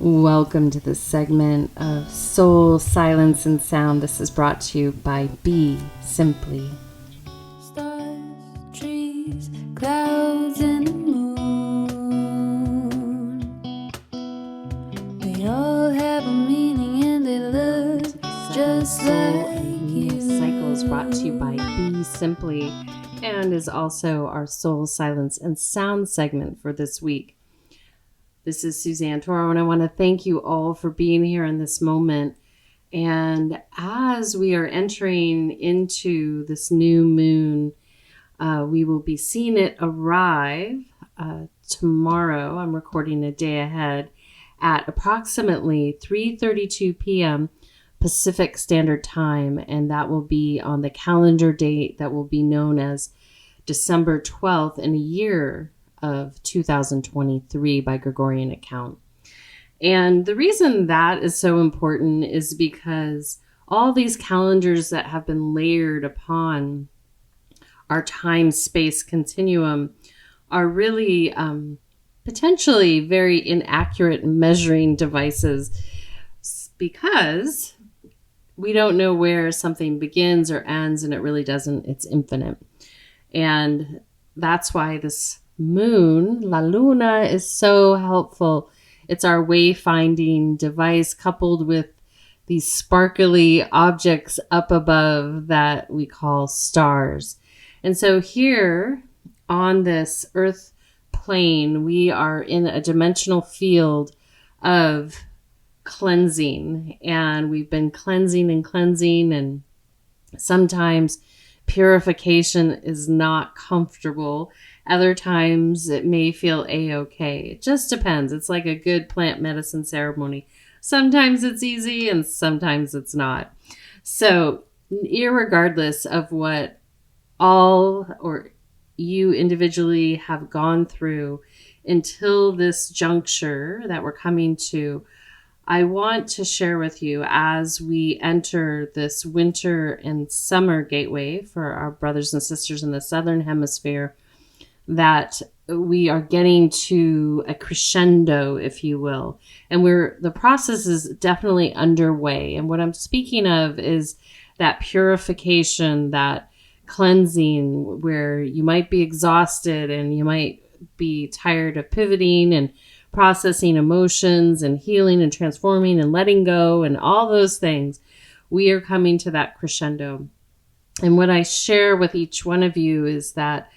Welcome to this segment of Soul, Silence, and Sound. This is brought to you by BeSimply. Stars, trees, clouds, and the moon. They all have a meaning and they look just like you. Cycles brought to you by BeSimply and is also our Soul, Silence, and Sound segment for this week. This is Suzanne Toro, and I want to thank you all for being here in this moment. And as we are entering into this new moon, we will be seeing it arrive tomorrow. I'm recording a day ahead at approximately 3:32 p.m. Pacific Standard Time, and that will be on the calendar date that will be known as December 12th in a year of 2023 by Gregorian account. And the reason that is so important is because all these calendars that have been layered upon our time-space continuum are really potentially very inaccurate measuring devices because we don't know where something begins or ends, and it really doesn't. It's infinite. And that's why this moon, La Luna, is so helpful. It's our wayfinding device coupled with these sparkly objects up above that we call stars. And so here on this earth plane, we are in a dimensional field of cleansing, and we've been cleansing, and sometimes purification is not comfortable. Other times it may feel a-okay. It just depends. It's like a good plant medicine ceremony. Sometimes it's easy and sometimes it's not. So irregardless of what all or you individually have gone through until this juncture that we're coming to, I want to share with you as we enter this winter and summer gateway for our brothers and sisters in the Southern Hemisphere, that we are getting to a crescendo, if you will. And the process is definitely underway. And what I'm speaking of is that purification, that cleansing, where you might be exhausted and you might be tired of pivoting and processing emotions and healing and transforming and letting go and all those things. We are coming to that crescendo. And what I share with each one of you is that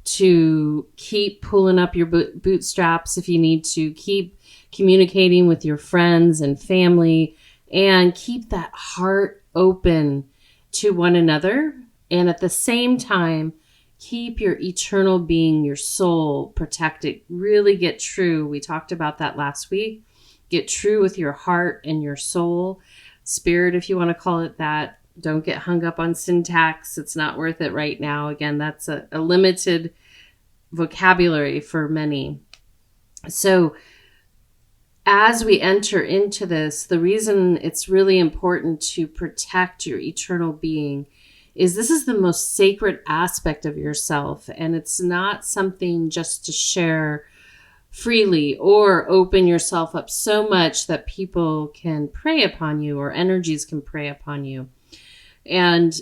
to keep pulling up your bootstraps if you need to, keep communicating with your friends and family, and keep that heart open to one another. And at the same time, keep your eternal being, your soul protected. Really get true. We talked about that last week. Get true with your heart and your soul, spirit, if you want to call it that. Don't get hung up on syntax. It's not worth it right now. Again, that's a limited vocabulary for many. So as we enter into this, the reason it's really important to protect your eternal being is this is the most sacred aspect of yourself. And it's not something just to share freely or open yourself up so much that people can prey upon you or energies can prey upon you. And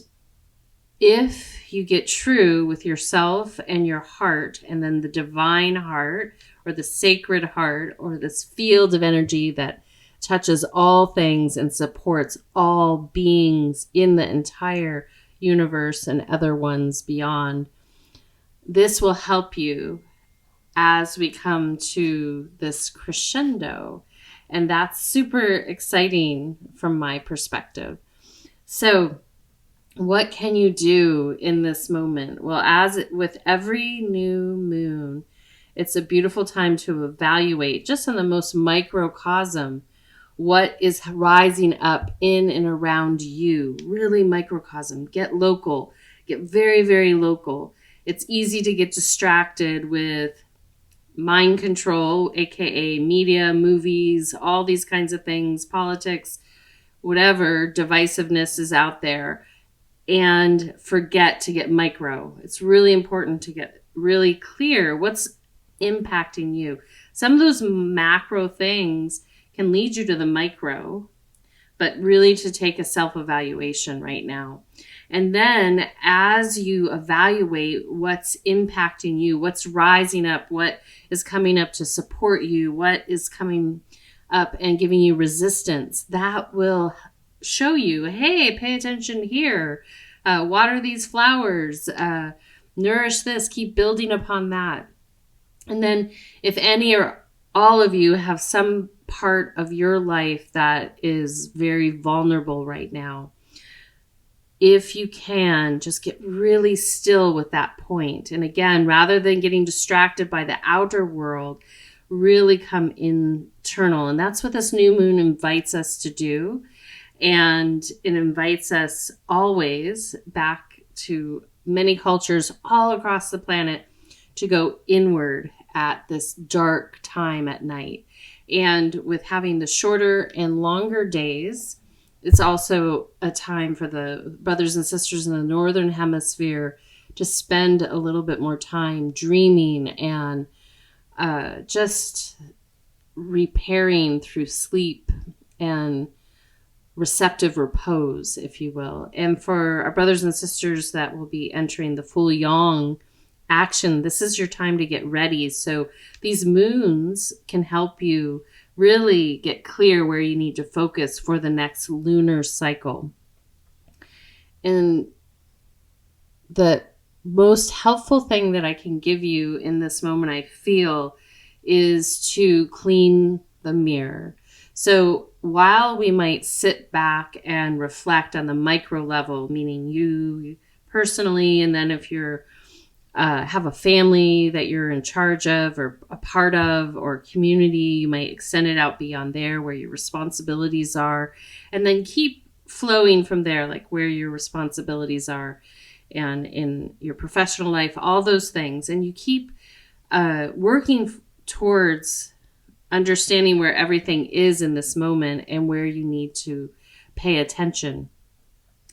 if you get true with yourself and your heart, and then the divine heart or the sacred heart or this field of energy that touches all things and supports all beings in the entire universe and other ones beyond, this will help you as we come to this crescendo. And that's super exciting from my perspective. So what can you do in this moment? Well, with every new moon, it's a beautiful time to evaluate just in the most microcosm what is rising up in and around you. Really microcosm. Get local. Get very, very local. It's easy to get distracted with mind control, aka media, movies, all these kinds of things, politics, whatever divisiveness is out there, and forget to get micro. It's really important to get really clear what's impacting you. some of those macro things can lead you to the micro, but really to take a self-evaluation right now. And then as you evaluate what's impacting you, what's rising up, what is coming up to support you, what is coming up and giving you resistance, that will show you, hey, pay attention here, water these flowers, nourish this, keep building upon that. And then if any or all of you have some part of your life that is very vulnerable right now, if you can, just get really still with that point. And again, rather than getting distracted by the outer world, really come internal. And that's what this new moon invites us to do. And it invites us always back to many cultures all across the planet to go inward at this dark time at night. And with having the shorter and longer days, it's also a time for the brothers and sisters in the Northern Hemisphere to spend a little bit more time dreaming and just repairing through sleep and receptive repose, if you will. And for our brothers and sisters that will be entering the full yang action, this is your time to get ready. So these moons can help you really get clear where you need to focus for the next lunar cycle. And the most helpful thing that I can give you in this moment, I feel, is to clean the mirror. So while we might sit back and reflect on the micro level, meaning you personally, and then if you're have a family that you're in charge of or a part of, or community, you might extend it out beyond there where your responsibilities are, and then keep flowing from there, like where your responsibilities are and in your professional life, all those things. And you keep working towards understanding where everything is in this moment and where you need to pay attention.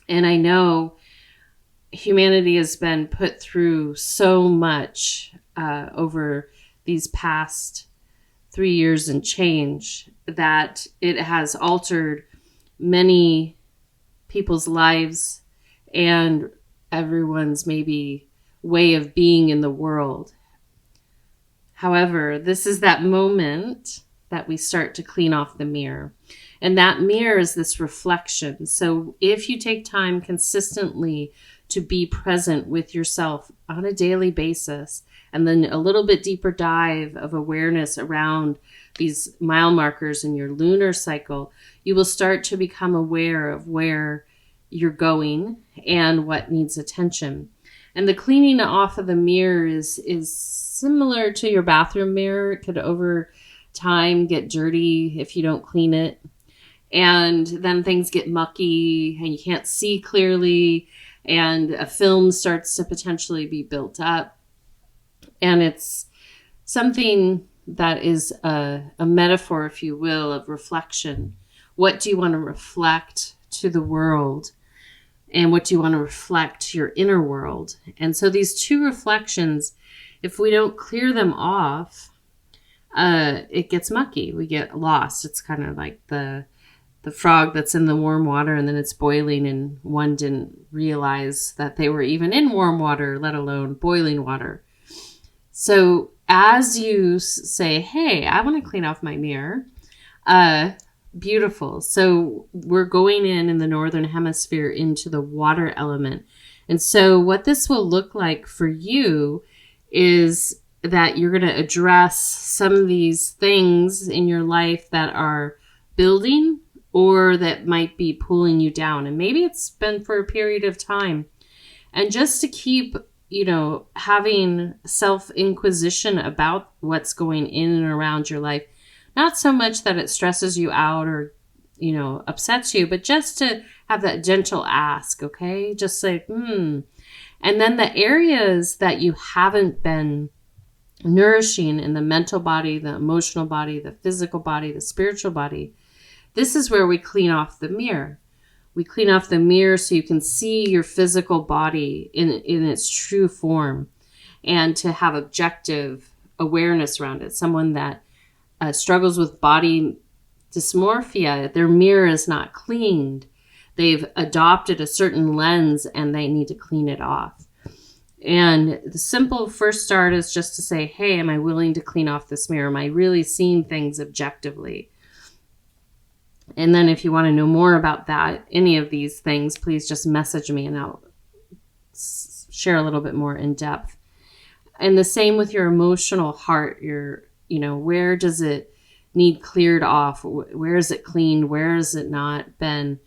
And I know humanity has been put through so much over these past 3 years and change that it has altered many people's lives and everyone's maybe way of being in the world. However, this is that moment that we start to clean off the mirror. And that mirror is this reflection. So if you take time consistently to be present with yourself on a daily basis, and then a little bit deeper dive of awareness around these mile markers in your lunar cycle, you will start to become aware of where you're going and what needs attention. And the cleaning off of the mirror is similar to your bathroom mirror. It could over time get dirty if you don't clean it. And then things get mucky and you can't see clearly, and a film starts to potentially be built up. And it's something that is a metaphor, if you will, of reflection. What do you want to reflect to the world? And what do you want to reflect to your inner world? And so these two reflections, if we don't clear them off, it gets mucky. We get lost. It's kind of like the frog that's in the warm water and then it's boiling and one didn't realize that they were even in warm water, let alone boiling water. So as you say, hey, I want to clean off my mirror, beautiful. So we're going in the Northern Hemisphere into the water element. And so what this will look like for you is that you're going to address some of these things in your life that are building or that might be pulling you down. And maybe it's been for a period of time. And just to keep, having self-inquisition about what's going in and around your life, not so much that it stresses you out or, upsets you, but just to have that gentle ask, okay? Just say, And then the areas that you haven't been nourishing in the mental body, the emotional body, the physical body, the spiritual body, this is where we clean off the mirror. We clean off the mirror so you can see your physical body in its true form and to have objective awareness around it. Someone that struggles with body dysmorphia, their mirror is not cleaned. They've adopted a certain lens and they need to clean it off. And the simple first start is just to say, hey, am I willing to clean off this mirror? Am I really seeing things objectively? And then if you want to know more about that, any of these things, please just message me and I'll share a little bit more in depth. And the same with your emotional heart. Where does it need cleared off? Where is it cleaned? Where has it not been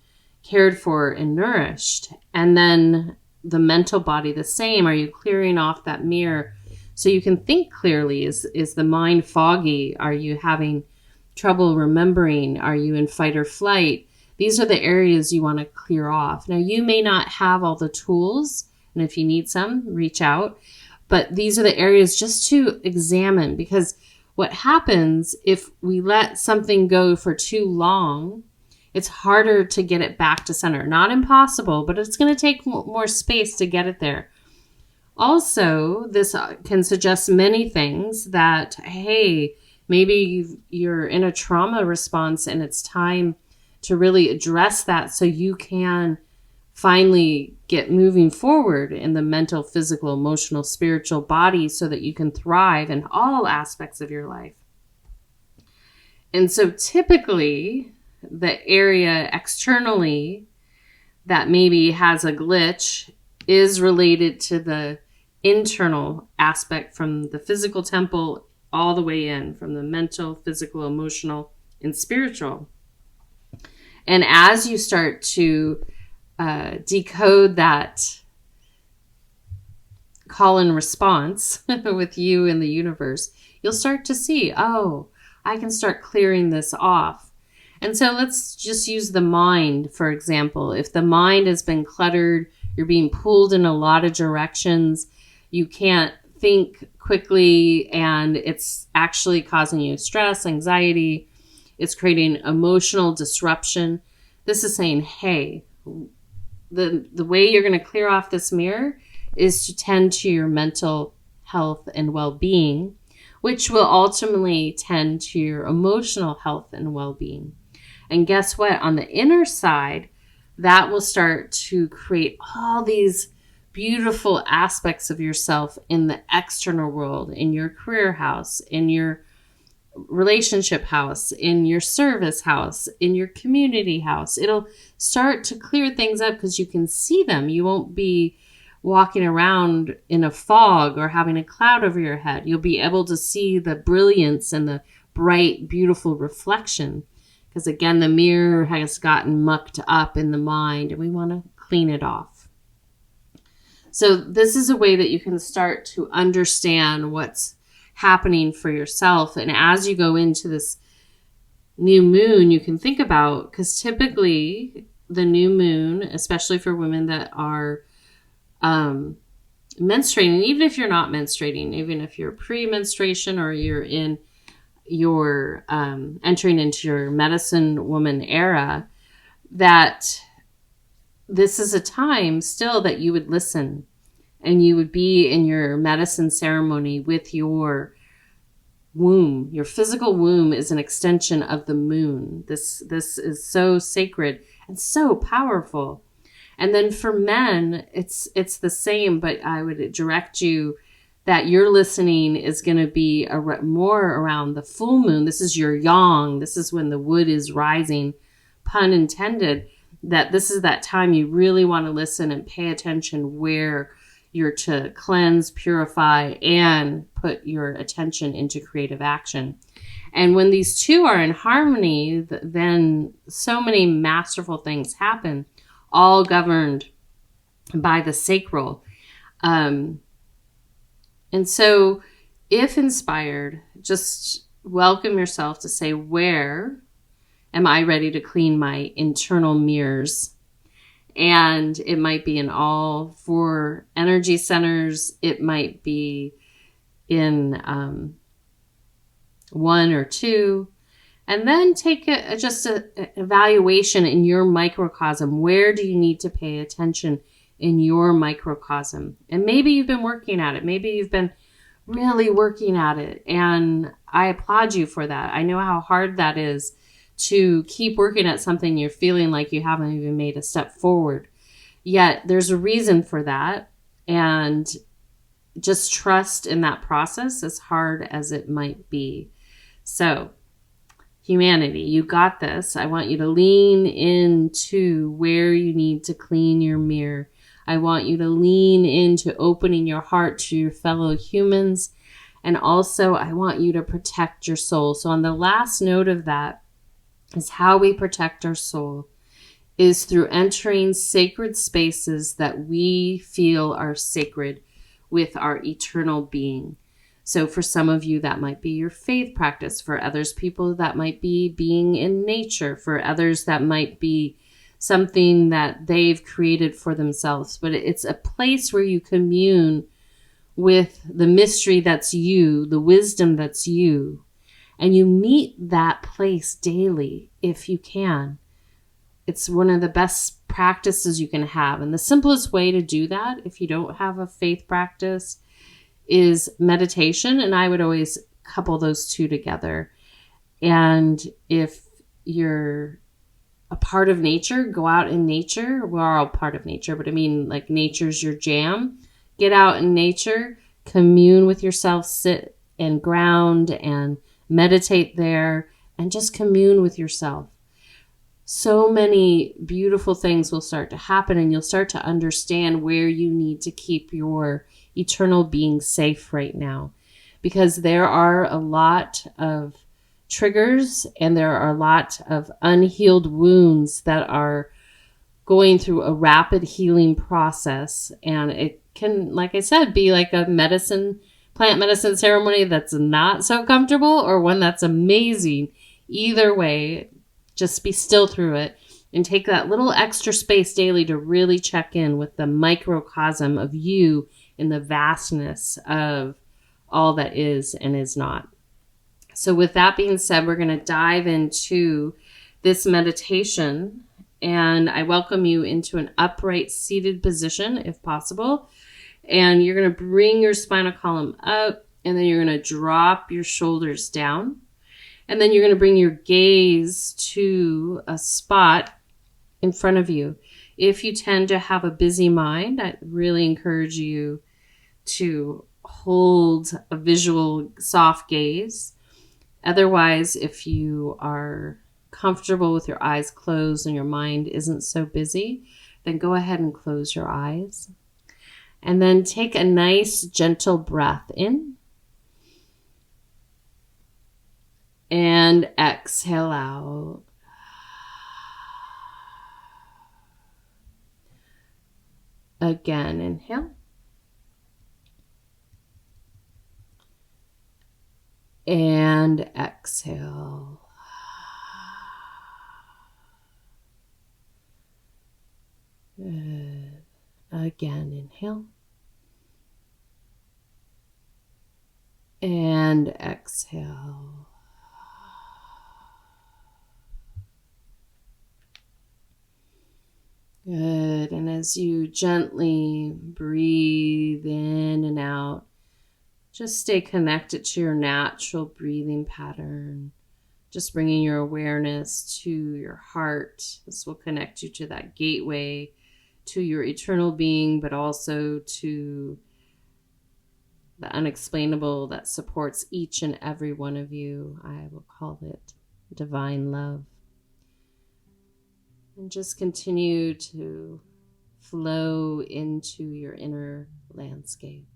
cared for and nourished? And then the mental body, the same. Are you clearing off that mirror so you can think clearly? Is the mind foggy? Are you having trouble remembering? Are you in fight or flight? These are the areas you want to clear off. Now, you may not have all the tools, and if you need some, reach out. But these are the areas just to examine, because what happens if we let something go for too long, it's harder to get it back to center. Not impossible, but it's going to take more space to get it there. Also, this can suggest many things that, hey, maybe you're in a trauma response and it's time to really address that so you can finally get moving forward in the mental, physical, emotional, spiritual body so that you can thrive in all aspects of your life. And so typically, the area externally that maybe has a glitch is related to the internal aspect, from the physical temple all the way in, from the mental, physical, emotional, and spiritual. And as you start to decode that call and response with you in the universe, you'll start to see, oh, I can start clearing this off. And so let's just use the mind, for example. If the mind has been cluttered, you're being pulled in a lot of directions, you can't think quickly, and it's actually causing you stress, anxiety, it's creating emotional disruption. This is saying, hey, the way you're going to clear off this mirror is to tend to your mental health and well-being, which will ultimately tend to your emotional health and well-being. And guess what? On the inner side, that will start to create all these beautiful aspects of yourself in the external world, in your career house, in your relationship house, in your service house, in your community house. It'll start to clear things up because you can see them. You won't be walking around in a fog or having a cloud over your head. You'll be able to see the brilliance and the bright, beautiful reflection. Because again, the mirror has gotten mucked up in the mind and we want to clean it off. So this is a way that you can start to understand what's happening for yourself. And as you go into this new moon, you can think about, because typically the new moon, especially for women that are menstruating, even if you're not menstruating, even if you're pre-menstruation or you're entering into your medicine woman era, that this is a time still that you would listen and you would be in your medicine ceremony with your womb. Your physical womb is an extension of the moon. This is so sacred and so powerful. And then for men, it's the same, but I would direct you that your listening is going to be more around the full moon. This is your yang. This is when the wood is rising, pun intended, that this is that time you really want to listen and pay attention where you're to cleanse, purify, and put your attention into creative action. And when these two are in harmony, then so many masterful things happen, all governed by the sacral. And so if inspired, just welcome yourself to say, where am I ready to clean my internal mirrors? And it might be in all 4 energy centers. It might be in 1 or 2. And then take just an evaluation in your microcosm. Where do you need to pay attention in your microcosm? And maybe you've been working at it. Maybe you've been really working at it. And I applaud you for that. I know how hard that is to keep working at something you're feeling like you haven't even made a step forward. Yet there's a reason for that. And just trust in that process, as hard as it might be. So, humanity, you got this. I want you to lean into where you need to clean your mirror. I want you to lean into opening your heart to your fellow humans. And also, I want you to protect your soul. So on the last note of that is how we protect our soul is through entering sacred spaces that we feel are sacred with our eternal being. So for some of you, that might be your faith practice. For others people, that might be being in nature. For others, that might be something that they've created for themselves. But it's a place where you commune with the mystery that's you, the wisdom that's you. And you meet that place daily if you can. It's one of the best practices you can have. And the simplest way to do that, if you don't have a faith practice, is meditation. And I would always couple those two together. And if you're a part of nature, go out in nature. We're all part of nature, but I mean, like, nature's your jam. Get out in nature, commune with yourself, sit and ground and meditate there, and just commune with yourself. So many beautiful things will start to happen, and you'll start to understand where you need to keep your eternal being safe right now. Because there are a lot of triggers and there are a lot of unhealed wounds that are going through a rapid healing process. And it can, like I said, be like a plant medicine ceremony that's not so comfortable, or one that's amazing. Either way, just be still through it and take that little extra space daily to really check in with the microcosm of you in the vastness of all that is and is not. So with that being said, we're going to dive into this meditation, and I welcome you into an upright seated position if possible. And you're going to bring your spinal column up, and then you're going to drop your shoulders down. And then you're going to bring your gaze to a spot in front of you. If you tend to have a busy mind, I really encourage you to hold a visual, soft gaze. Otherwise, if you are comfortable with your eyes closed and your mind isn't so busy, then go ahead and close your eyes. And then take a nice, gentle breath in. And exhale out. Again, inhale. And exhale. Good. Again, inhale. And exhale. Good. And as you gently breathe in and out, just stay connected to your natural breathing pattern. Just bringing your awareness to your heart. This will connect you to that gateway to your eternal being, but also to the unexplainable that supports each and every one of you. I will call it divine love. And just continue to flow into your inner landscape.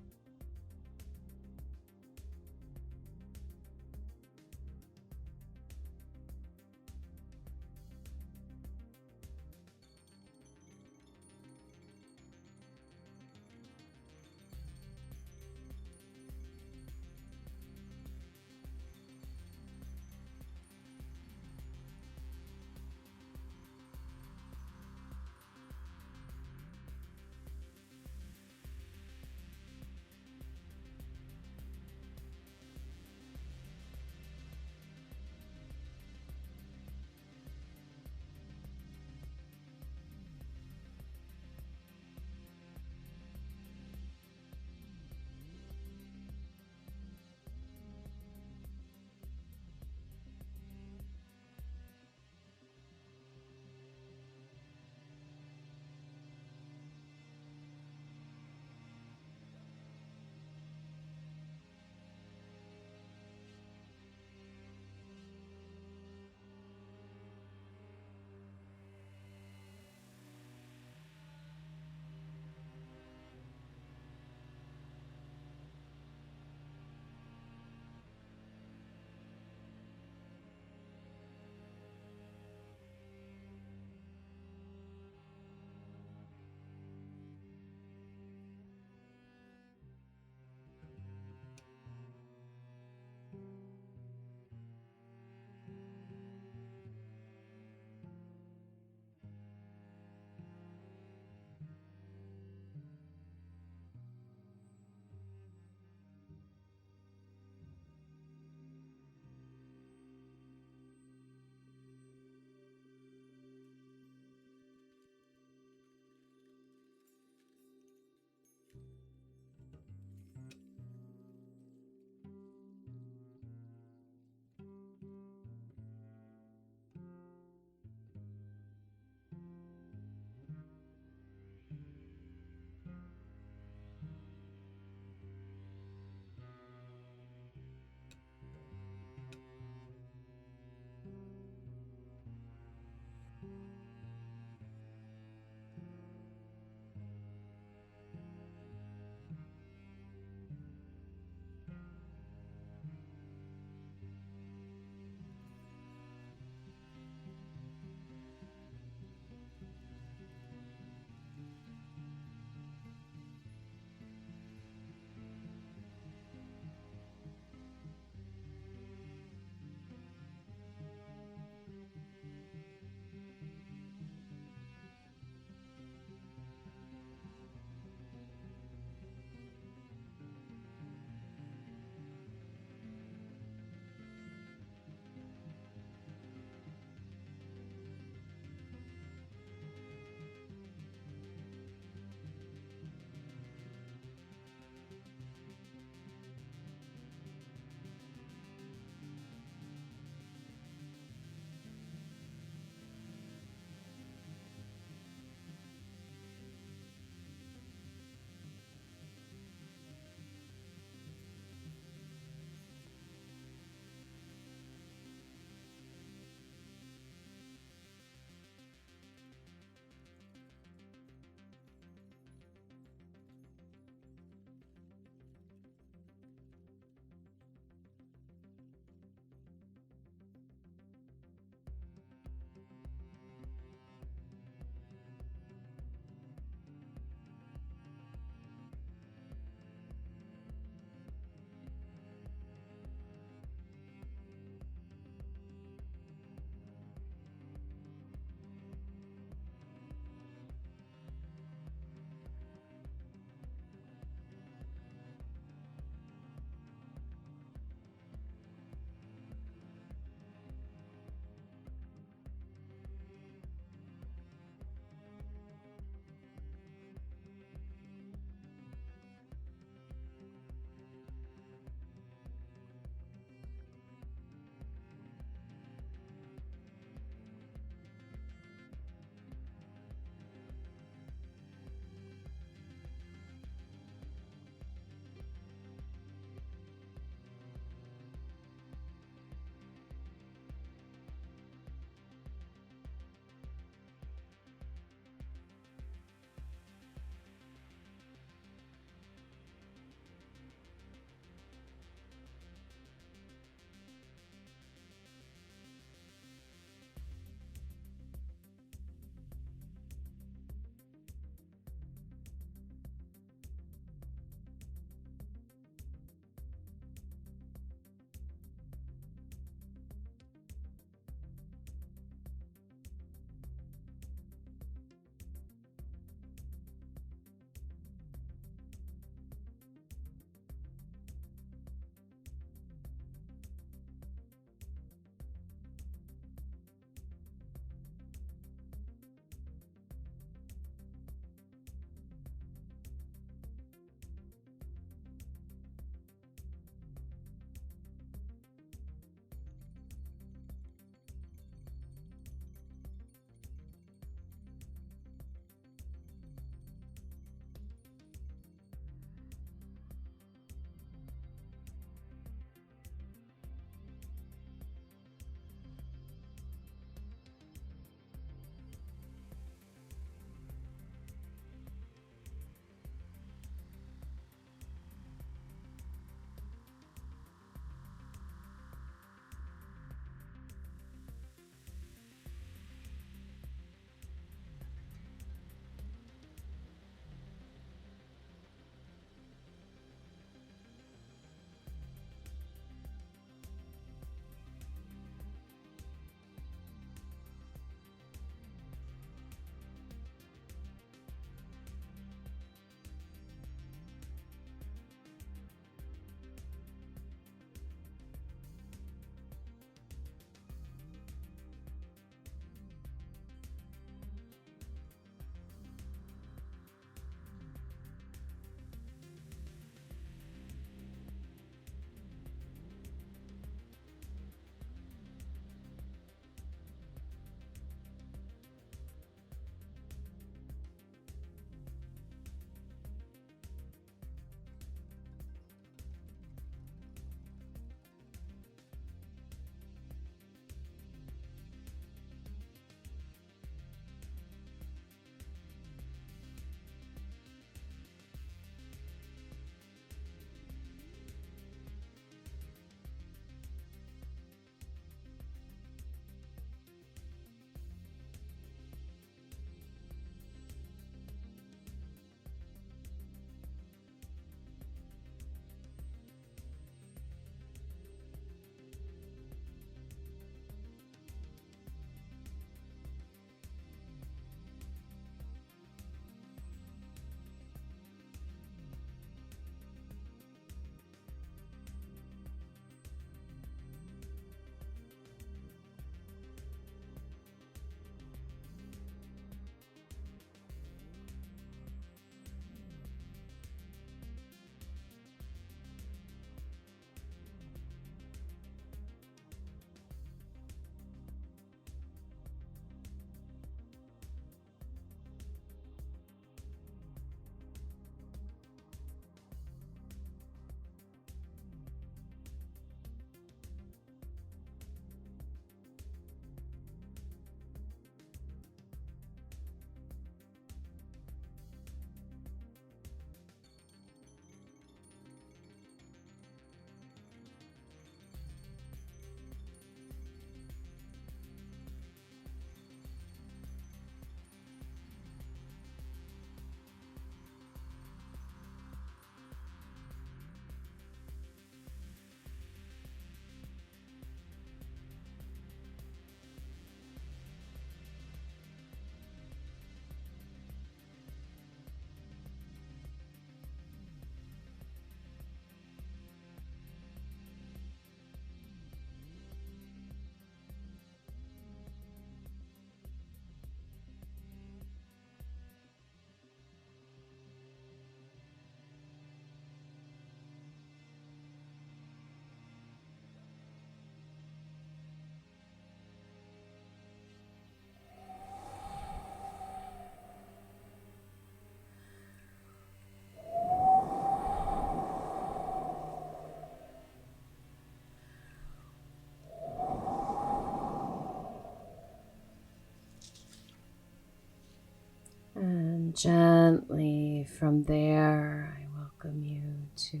Gently from there, I welcome you to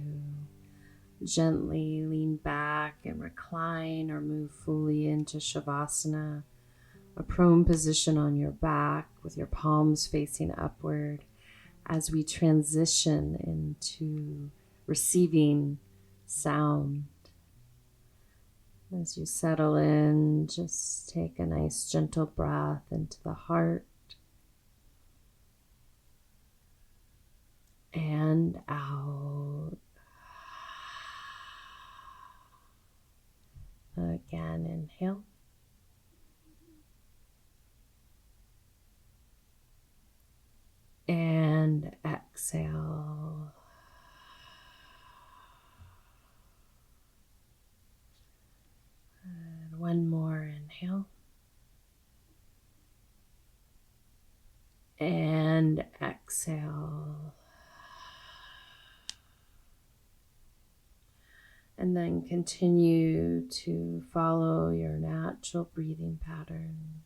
gently lean back and recline or move fully into Shavasana, a prone position on your back with your palms facing upward as we transition into receiving sound. As you settle in, just take a nice gentle breath into the heart and out. Again, inhale. And exhale. And one more inhale. And exhale. And then continue to follow your natural breathing pattern.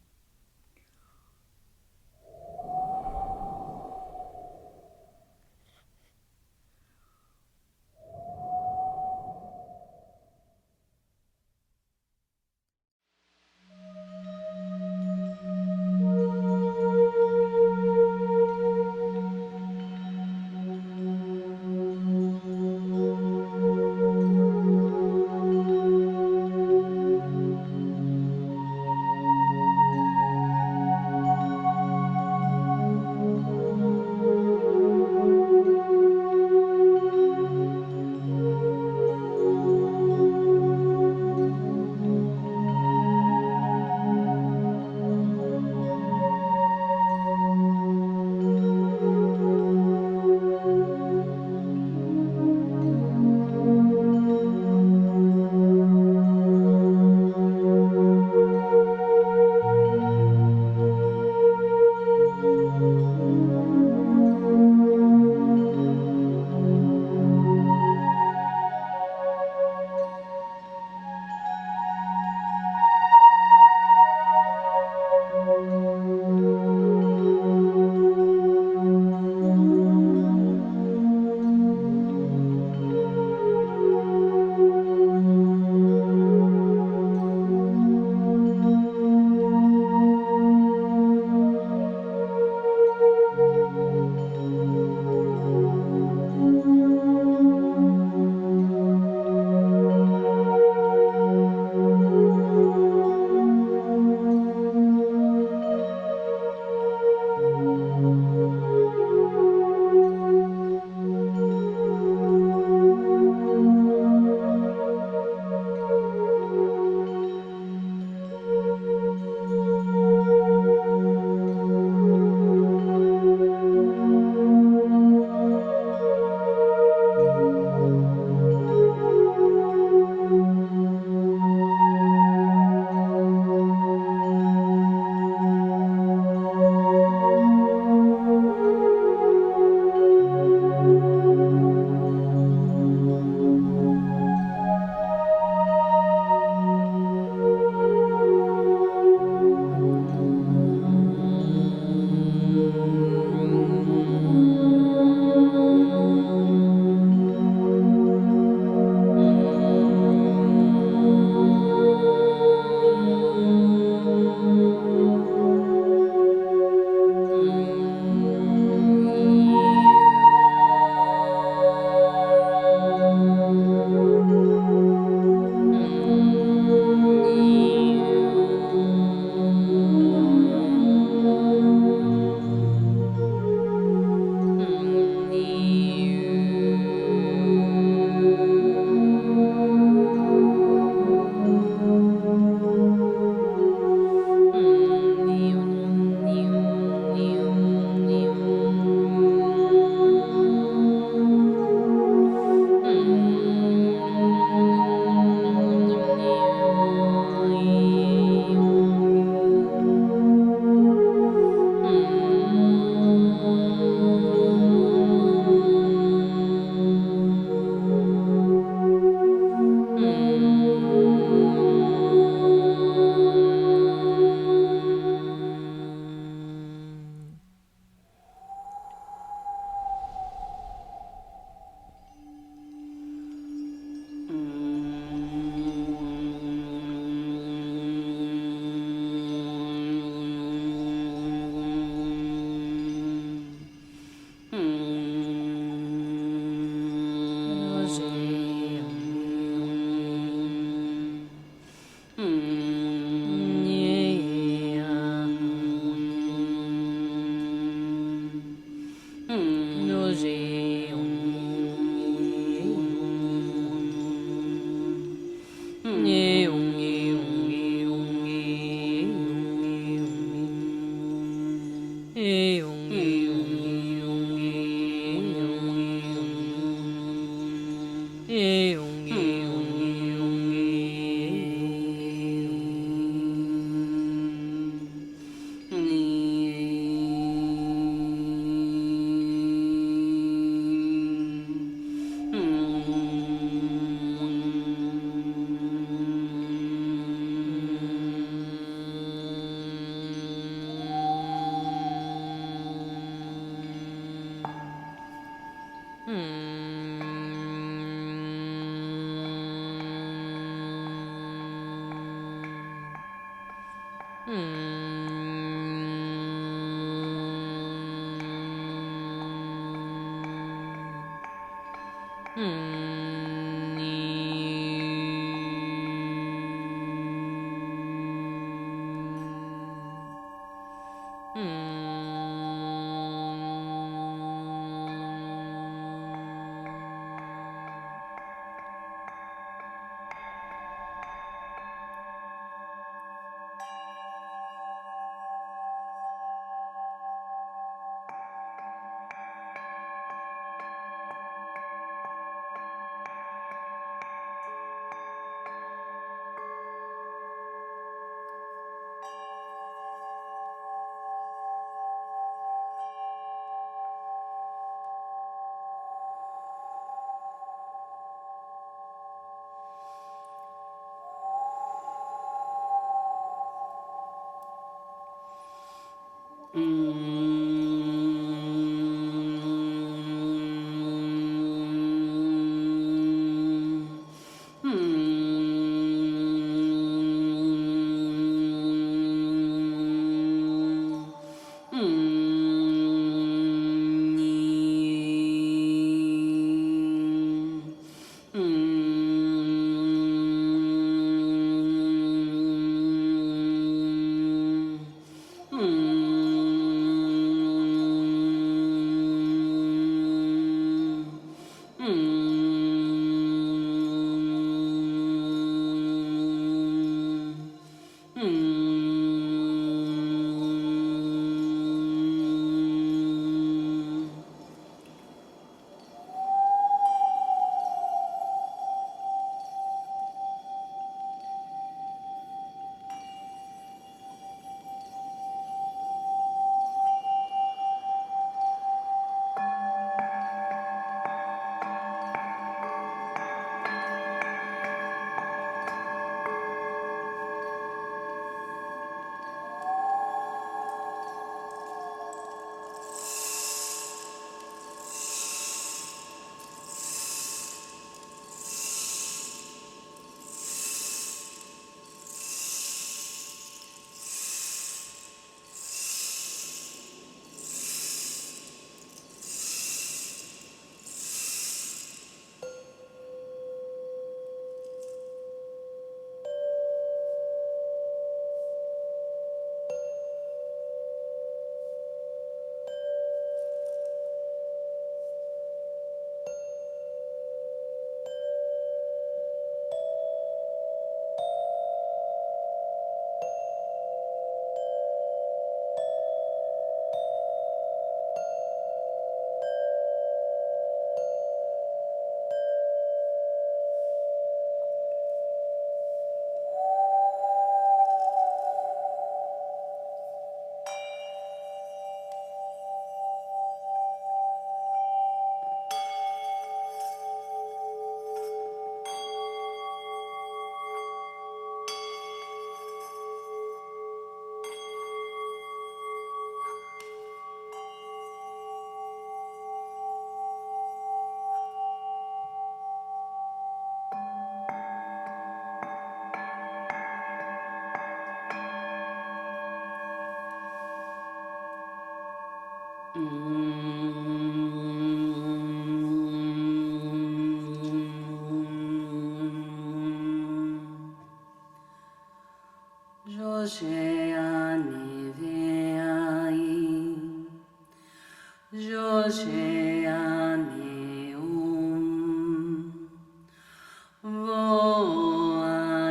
Voa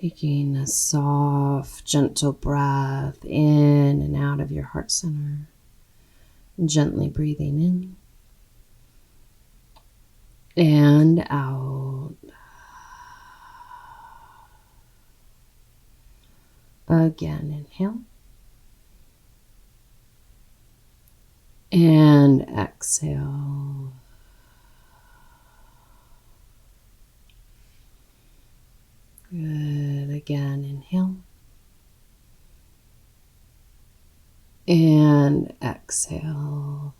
Taking a soft, gentle breath in and out of your heart center. Gently breathing in and out. Again, inhale. And exhale. Good. Again, inhale. And exhale.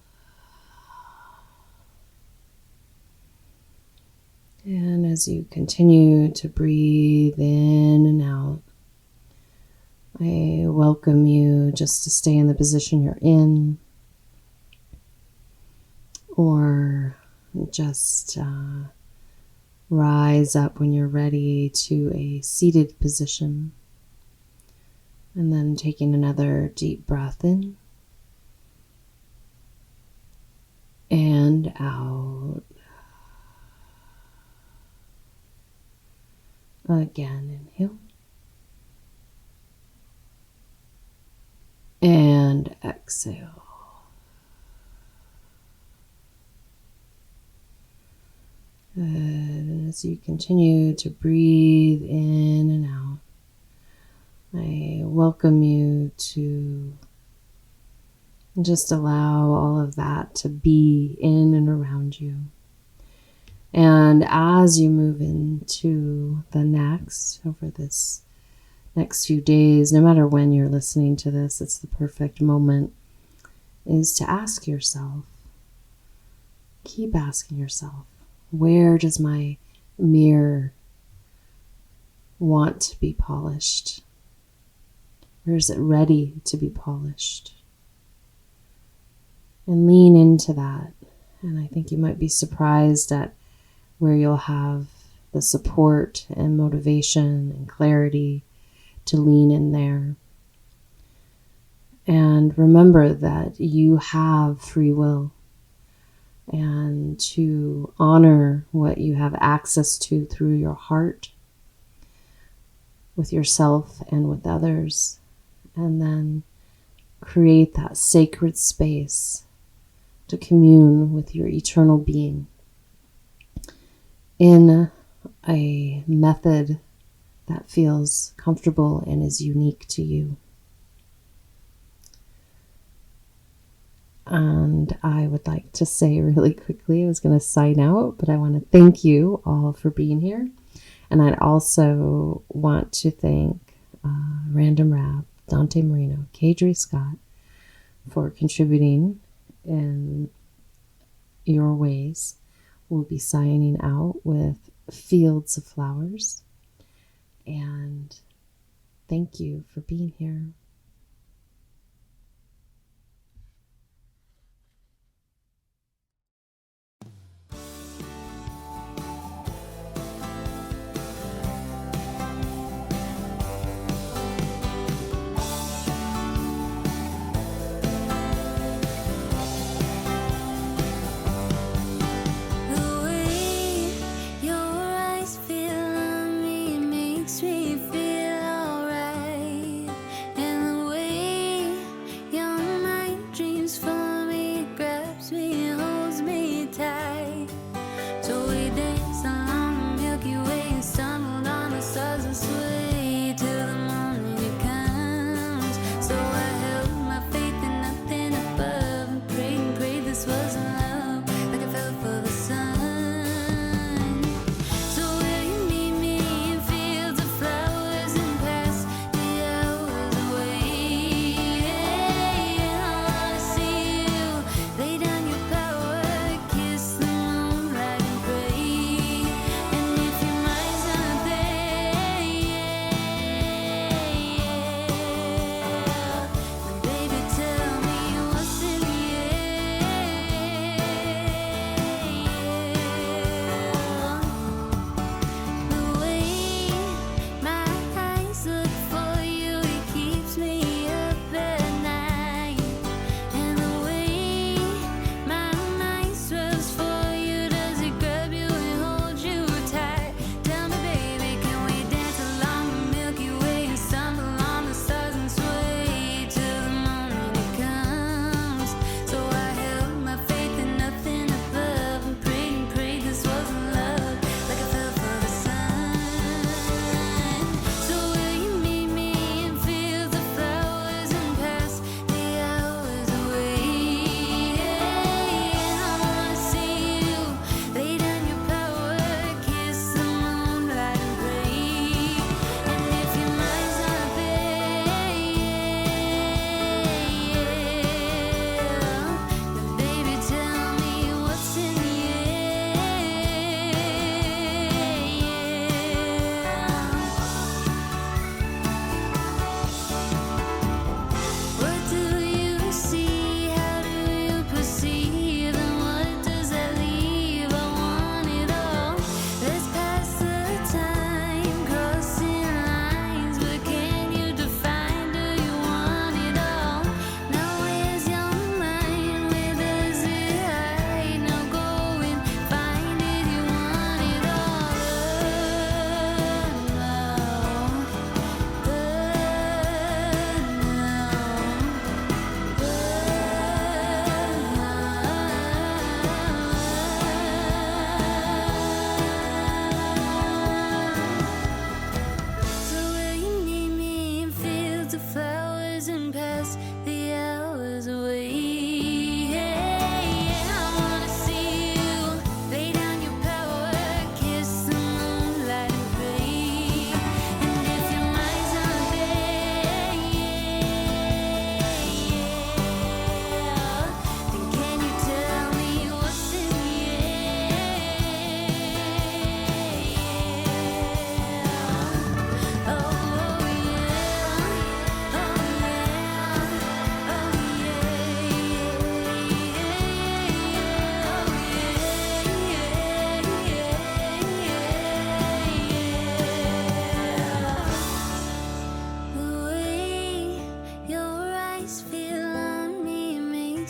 And as you continue to breathe in and out, I welcome you just to stay in the position you're in, or just rise up when you're ready to a seated position. And then taking another deep breath in and out. Again, inhale. And exhale. Good. And as you continue to breathe in and out, I welcome you to just allow all of that to be in and around you. And as you move into the next, over this next few days, no matter when you're listening to this, it's the perfect moment, is to ask yourself, keep asking yourself, where does my mirror want to be polished? Where is it ready to be polished? And lean into that. And I think you might be surprised at where you'll have the support and motivation and clarity to lean in there. And remember that you have free will, and to honor what you have access to through your heart, with yourself and with others, and then create that sacred space to commune with your eternal being in a method that feels comfortable and is unique to you. And I would like to say really quickly, I was going to sign out, but I want to thank you all for being here. And I'd also want to thank Random Rap, Dante Marino, Kadri Scott for contributing in your ways. We'll be signing out with Fields of Flowers. And thank you for being here.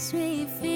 makes me feel